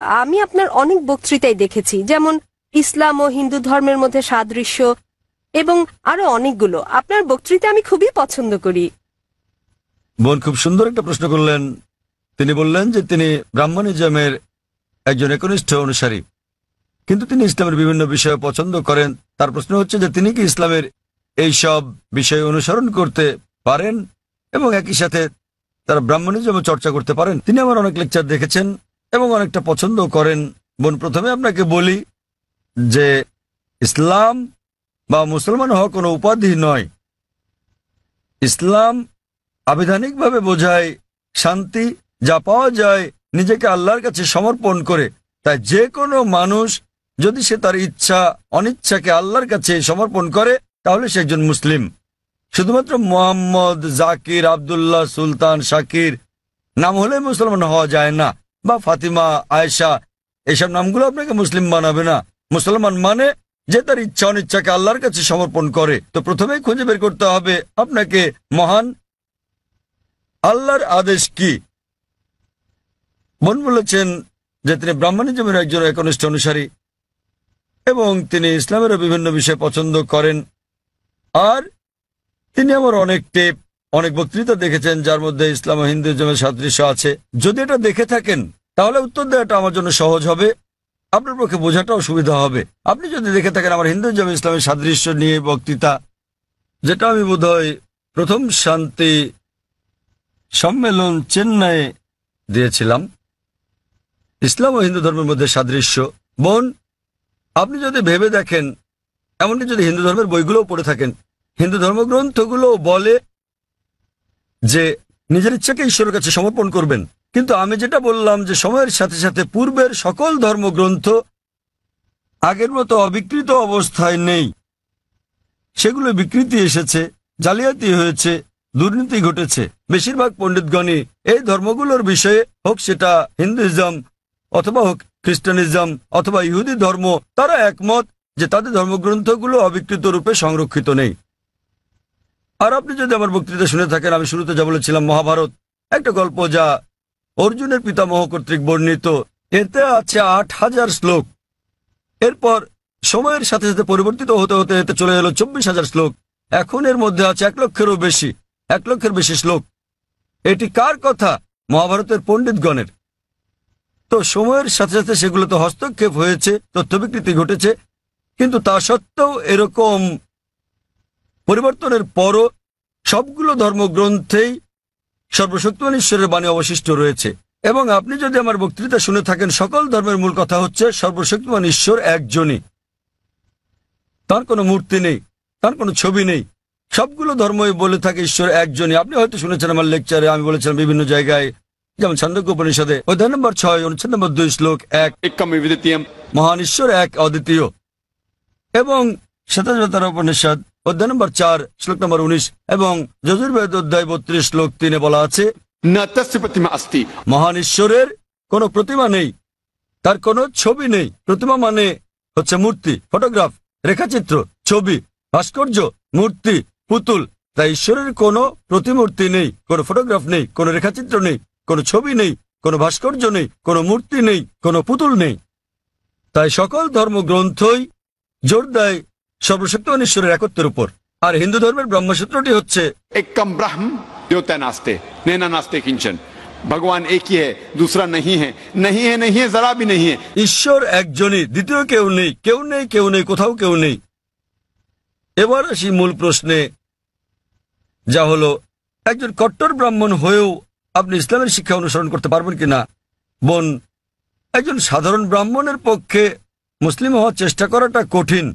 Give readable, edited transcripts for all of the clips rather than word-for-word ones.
আমি আপনার অনেক বক্তৃতাই দেখেছি, যেমন ইসলাম ও হিন্দু ধর্মের মধ্যে সাদৃশ্য এবং আরো অনেকগুলো। আপনার বক্তৃতা আমি খুবই পছন্দ করি। বোন খুব সুন্দর একটা প্রশ্ন করলেন। তিনি বললেন যে তিনি ব্রাহ্মণিজমের একজন একনিষ্ঠ অনুসারী, কিন্তু তিনি ইসলামের বিভিন্ন বিষয় পছন্দ করেন। তার প্রশ্ন হচ্ছে যে তিনি কি ইসলামের এই সব বিষয় অনুসরণ করতে পারেন এবং একই সাথে তারা ব্রাহ্মণিজম চর্চা করতে পারেন। তিনি আমার অনেক লেকচার দেখেছেন এবং অনেকটা পছন্দ করেন। বোন, প্রথমে আপনাকে বলি যে ইসলাম বা মুসলমান হওয়া কোনো উপাধি নয়। ইসলাম আবিধানিকভাবে বোঝায় শান্তি, যা পাওয়া যায় নিজেকে আল্লাহর কাছে সমর্পণ করে। তাই যে কোনো মানুষ যদি সে তার ইচ্ছা অনিচ্ছাকে আল্লাহর কাছে সমর্পণ করে তাহলে সে একজন মুসলিম। শুধুমাত্র মোহাম্মদ, জাকির, আব্দুল্লাহ, সুলতান, শাকির নাম হলে মুসলমান হওয়া যায় না, বা ফাতিমা, আয়েশা, এসব নামগুলো আপনাকে মুসলিম বানাবে না। মুসলমান মানে যে তার ইচ্ছা অনিচ্ছাকে আল্লাহর কাছে সমর্পণ করে। তো প্রথমেই খুঁজে বের করতে হবে আপনাকে মহান আল্লাহর আদেশ কি। বোন বলেছেন যে তিনি ব্রাহ্মণিজমের একজন একনিষ্ঠ অনুসারী এবং তিনি ইসলামেরও বিভিন্ন বিষয় পছন্দ করেন। আর তিনি আমার অনেক টেপ, অনেক বক্তৃতা দেখেছেন যার মধ্যে ইসলাম ও হিন্দুইজমের সাদৃশ্য আছে। যদি এটা দেখে থাকেন তাহলে উত্তর দেওয়াটা আমার জন্য সহজ হবে, আপনার পক্ষে বোঝাটাও সুবিধা হবে। আপনি যদি দেখে থাকেন আমার হিন্দুইজম ইসলামের সাদৃশ্য নিয়ে বক্তৃতা, যেটা আমি বোধহয় প্রথম শান্তি সম্মেলন চেন্নাইয়ে দিয়েছিলাম, ইসলাম ও হিন্দু ধর্মের মধ্যে সাদৃশ্য। বোন, আপনি যদি ভেবে দেখেন, এমনকি যদি হিন্দু ধর্মের বইগুলোও পড়ে থাকেন, হিন্দু ধর্মগ্রন্থগুলো বলে যে নিজের ইচ্ছাকে ঈশ্বরের কাছে সমর্পণ করবেন। কিন্তু আমি যেটা বললাম যে সময়ের সাথে সাথে পূর্বের সকল ধর্মগ্রন্থ আগের মতো অবিকৃত অবস্থায় নেই। সেগুলো বিকৃতি এসেছে, জালিয়াতি হয়েছে, দুর্নীতি ঘটেছে। বেশিরভাগ পণ্ডিতগণই এই ধর্মগুলোর বিষয়ে, হোক সেটা হিন্দুইজম অথবা হোক খ্রিস্টানিজম অথবা ইহুদি ধর্ম, তারা একমত যে তাদের ধর্মগ্রন্থগুলো অবিকৃত রূপে সংরক্ষিত নেই। আর আপনি যদি আমার বক্তৃতা শুনে থাকেন, আমি শুরুতে যা বলেছিলাম, মহাভারত একটা গল্প যা অর্জুনের পিতামহ কর্তৃক বর্ণিত। এতে আছে ৮,০০০ শ্লোক। এরপর সময়ের সাথে সাথে পরিবর্তিত হতে হতে এতে চলে এলো ২৪,০০০ শ্লোক। এখন এর মধ্যে আছে ১,০০,০০০-এরও বেশি, ১,০০,০০০-এর বেশি শ্লোক। এটি কার কথা? মহাভারতের পণ্ডিতগণের। তো সময়ের সাথে সাথে সেগুলোতে হস্তক্ষেপ হয়েছে, তথ্য বিকৃতি ঘটেছে, কিন্তু তা সত্ত্বেও এরকম পরিবর্তনের পরও সবগুলো ধর্মগ্রন্থেই সর্বশক্তিমান ঈশ্বরের বাণী অবশিষ্ট রয়েছে। এবং আপনি যদি আমার বক্তৃতা শুনে থাকেন, সকল ধর্মের মূল কথা হচ্ছে সর্বশক্তিমান ঈশ্বর একজনই, তার কোনো মূর্তি নেই, তার কোনো ছবি নেই। সবগুলো ধর্মই বলে থাকে ঈশ্বর একজনই। আপনি হয়তো শুনেছেন আমার লেকচারে আমি বলেছিলাম বিভিন্ন জায়গায়, যেমন ছান্দোক্য উপনিষদে অধ্যায় নম্বর ৬ অনুচ্ছেদ নম্বর ২ শ্লোক ১, মহান ঈশ্বর এক অদ্বিতীয়। এবং শ্বেতাবতার উপনিষদ অধ্যায় নম্বর ৪ শ্লোক নম্বর ১৯ এবং যজুর্বেদ অধ্যায় ৩২ শ্লোক ৩ বলা আছে, মহান ঈশ্বরের কোনো প্রতিমা নেই, তার কোনো ছবি নেই। প্রতিমা মানে হচ্ছে মূর্তি, ফটোগ্রাফ, রেখাচিত্র, ছবি, ভাস্কর্য, মূর্তি, পুতুল। তাই ঈশ্বরের কোনো প্রতিমূর্তি নেই, কোনো ফটোগ্রাফ নেই, কোনো রেখাচিত্র নেই, কোনো ছবি নেই, কোনো ভাস্কর্য নেই, কোনো মূর্তি নেই, কোনো পুতুল নেই। তাই সকল ধর্মগ্রন্থই জোর দেয় সর্বশক্তিমান ঈশ্বরের একত্বের উপর। আর হিন্দু ধর্মের ব্রহ্মসূত্রটি হচ্ছে एकम ब्रह्म द्योतय नास्ते नैना नास्ते किंचन, भगवान एक ही है, दूसरा नहीं है, नहीं है, नहीं है, जरा भी नहीं है। ঈশ্বর একজনই, দ্বিতীয় কেউ নেই, কেউ নেই, কেউ নেই, কোথাও কেউ নেই। এবার আসি মূল প্রশ্নে, যা হলো একজন কট্টর ব্রাহ্মণ হয়েও আপনি ইসলামের শিক্ষা অনুসরণ করতে পারবেন কিনা। বোন, একজন সাধারণ ব্রাহ্মণের পক্ষে মুসলিম হওয়ার চেষ্টা করাটা কঠিন,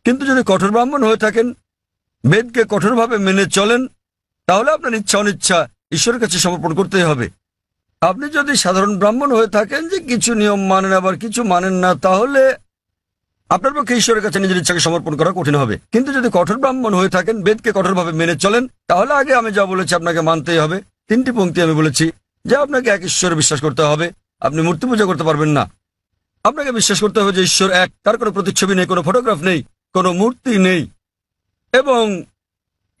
কিন্তু যদি কঠোর ব্রাহ্মণ হয়ে থাকেন, বেদকে কঠোরভাবে মেনে চলেন, তাহলে আপনার ইচ্ছা অনিচ্ছা ঈশ্বরের কাছে সমর্পণ করতেই হবে। আপনি যদি সাধারণ ব্রাহ্মণ হয়ে থাকেন যে কিছু নিয়ম মানেন আবার কিছু মানেন না, তাহলে আপনার পক্ষে ঈশ্বরের কাছে নিজের ইচ্ছাকে সমর্পণ করা কঠিন হবে। কিন্তু যদি কঠোর ব্রাহ্মণ হয়ে থাকেন, বেদকে কঠোরভাবে মেনে চলেন, তাহলে আগে আমি যা বলেছি আপনাকে মানতেই হবে। 3টি পংক্তি আমি বলেছি যে আপনাকে এক ঈশ্বরে বিশ্বাস করতে হবে, আপনি মূর্তি পূজা করতে পারবেন না। আপনাকে বিশ্বাস করতে হবে যে ঈশ্বর এক, তার কোনো প্রতিচ্ছবি নেই, কোনো ফটোগ্রাফ নেই, কোনো মূর্তি নেই। এবং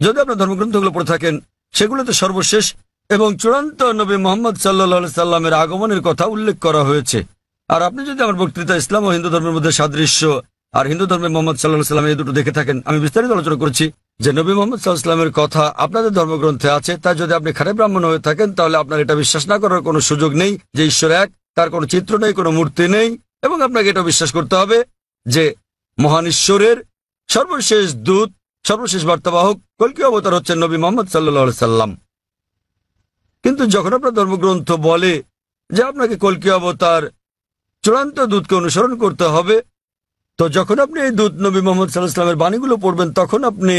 যদি আপনার ধর্মগ্রন্থগুলো পড়ে থাকেন, সেগুলোতে সর্বশেষ এবং চূড়ান্ত নবী মোহাম্মদ সাল্লাল্লাহু সাল্লামের আগমনের কথা উল্লেখ করা হয়েছে। আর আপনি যদি আমার বক্তৃতা ইসলাম ও হিন্দু ধর্মের মধ্যে সাদৃশ্য আর হিন্দু ধর্মে মোহাম্মদ সাল্লাল্লাহু সাল্লাম এই দুটো দেখে থাকেন, আমি বিস্তারিত আলোচনা করেছি যে নবী মোহাম্মদ সাল্লাল্লাহু সাল্লামের কথা আপনাদের ধর্মগ্রন্থে আছে। তাই যদি আপনি খাঁটি ব্রাহ্মণ হয়ে থাকেন তাহলে আপনার এটা বিশ্বাস না করার কোনো সুযোগ নেই যে ঈশ্বর এক, তার কোনো চিত্র নেই, কোনো মূর্তি নেই। এবং আপনাকে এটা বিশ্বাস করতে হবে যে মহান ঈশ্বরের সর্বশেষ দূত, সর্বশেষ বার্তাবাহক কল্কি অবতার হচ্ছেন নবী মোহাম্মদ সাল্লাল্লাহু সাল্লাম। কিন্তু যখন আপনার ধর্মগ্রন্থ বলে যে আপনাকে কল্কি অবতার চূড়ান্ত দূতকে অনুসরণ করতে হবে, তো যখন আপনি এই দূত নবী মোহাম্মদ সাল্লাল্লাহু আলাইহি ওয়াসাল্লামের বাণীগুলো পড়বেন তখন আপনি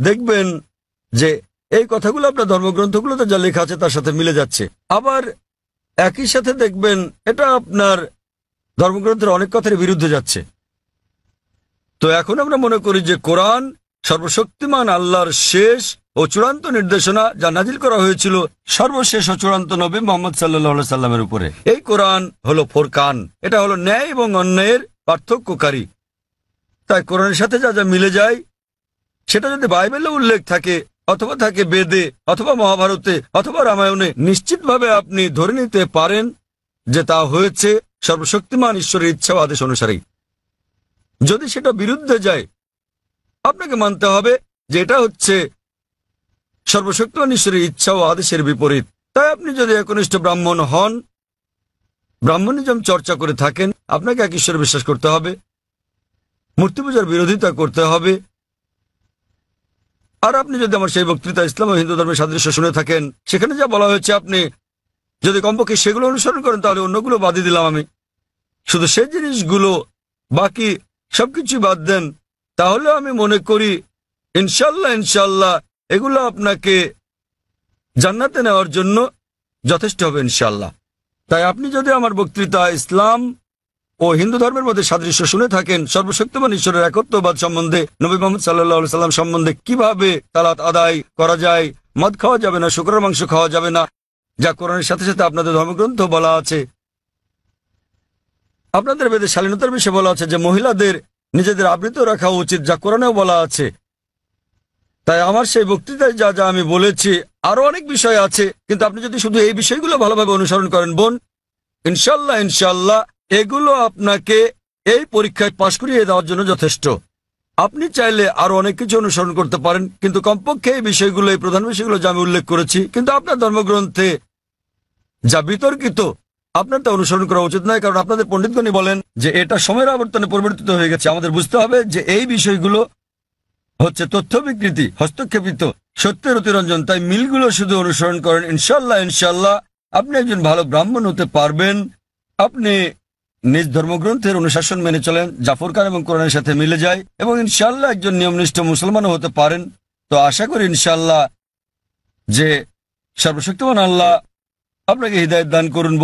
দেখবেন যে এই কথাগুলো আপনার ধর্মগ্রন্থগুলোতে যা লেখা আছে তার সাথে মিলে যাচ্ছে। আবার একই সাথে দেখবেন এটা আপনার ধর্মগ্রন্থের অনেক কথার বিরুদ্ধে যাচ্ছে। তো এখন আমরা মনে করি যে কোরআন সর্বশক্তিমান আল্লাহর শেষ ও চূড়ান্ত নির্দেশনা যা নাজিল করা হয়েছিল সর্বশেষ ও চূড়ান্ত নবী মোহাম্মদ সাল্লাল্লাহু আলাইহি সাল্লামের উপরে। এই কোরআন হলো ফোরকান, এটা হলো ন্যায় এবং অন্যায়ের পার্থক্যকারী। তাই কোরআনের সাথে যা যা মিলে যায় সেটা যদি বাইবেলে উল্লেখ থাকে অথবা থাকে বেদে অথবা মহাভারতে অথবা রামায়ণে, নিশ্চিতভাবে আপনি ধরে নিতে পারেন যে তা হয়েছে সর্বশক্তিমান ঈশ্বরের ইচ্ছা ও আদেশ অনুসারেই। যদি সেটা বিরুদ্ধে যায় আপনাকে মানতে হবে যে এটা হচ্ছে সর্বশক্তিমান ঈশ্বরের ইচ্ছা ও আদেশের বিপরীত। তাই আপনি যদি একনিষ্ঠ ব্রাহ্মণ হন, ব্রাহ্মণিজম চর্চা করে থাকেন, আপনাকে এক ঈশ্বরে বিশ্বাস করতে হবে, মূর্তি পূজার বিরোধিতা করতে হবে। আর আপনি যদি আমার সেই বক্তৃতা ইসলাম ও হিন্দু ধর্মের সাদৃশ্য শুনে থাকেন, সেখানে যা বলা হয়েছে আপনি যদি কমপক্ষে সেগুলো অনুসরণ করেন তাহলে অন্যগুলো বাদই দিলাম আমি, শুধু সেই জিনিসগুলো বাকি সবকিছু বাদ দেন, তাহলে আমি মনে করি ইনশাল্লাহ এগুলো আপনাকে জান্নাতে নেওয়ার জন্য যথেষ্ট হবে ইনশাল্লাহ। তাই আপনি যদি আমার বক্তৃতা ইসলাম ও হিন্দু ধর্মের মধ্যে সাদৃশ্য শুনে থাকেন, সর্বশক্তিমান ঈশ্বরের একত্ববাদ সম্বন্ধে, নবী মোহাম্মদ সাল্লাল্লাহু আলাইহি সাল্লাম সম্বন্ধে, কিভাবে তালাত আদায় করা যায়, মদ খাওয়া যাবে না, শুকরের মাংস খাওয়া যাবে না, যা কোরআনের সাথে সাথে আপনাদের ধর্মগ্রন্থ বলা আছে, আপনাদের বেদে শালীনতার বিষয়ে বলা আছে যে মহিলাদের নিজেদের আবৃত রাখা উচিত, যা কোরআনেও বলা আছে। তাই আমার সেই বক্তৃতায় যা যা আমি বলেছি আরো অনেক বিষয় আছে, কিন্তু আপনি যদি শুধু এই বিষয়গুলো ভালোভাবে অনুসরণ করেন বোন, ইনশাল্লাহ এগুলো আপনাকে এই পরীক্ষায় পাশ করিয়ে দেওয়ার জন্য যথেষ্ট। আপনি চাইলে আরো অনেক কিছু অনুসরণ করতে পারেন, কিন্তু কমপক্ষে এই বিষয়গুলো, এই প্রধান বিষয়গুলো যা আমি উল্লেখ করেছি, কিন্তু আপনার ধর্মগ্রন্থে যা বিতর্কিত আপনার তা অনুসরণ করা উচিত নয়, কারণ আপনাদের পণ্ডিতগণই বলেন যে এটা সময়ের আবর্তনে পরিবর্তিত হয়ে গেছে। আমাদের বুঝতে হবে যে এই বিষয়গুলো হচ্ছে তথ্য বিকৃতি, হস্তক্ষেপিত, সত্যের অতিরঞ্জন। তাই মিলগুলো শুধু অনুসরণ করেন, ইনশাল্লাহ আপনি একজন ভালো ব্রাহ্মণ হতে পারবেন। আপনি নিজ ধর্মগ্রন্থের অনুশাসন মেনে চলেন, জাফর খান এবং কোরআনের সাথে মিলে যায়, এবং ইনশাল্লাহ একজন নিয়মনিষ্ঠ মুসলমানও হতে পারেন। তো আশা করি ইনশাল্লাহ যে সর্বশক্তিমান আল্লাহ আপনাকে হৃদায়ত দান করুন।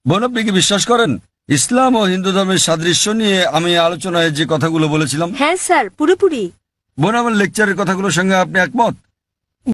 বোন আপনি কি বিশ্বাস করেন ইসলাম ও হিন্দু ধর্মের সাদৃশ্য নিয়ে আমি আলোচনায় যে কথাগুলো বলেছিলাম? হ্যাঁ স্যার, পুরোপুরি। বোন আমার লেকচারের কথাগুলোর সঙ্গে আপনি একমত?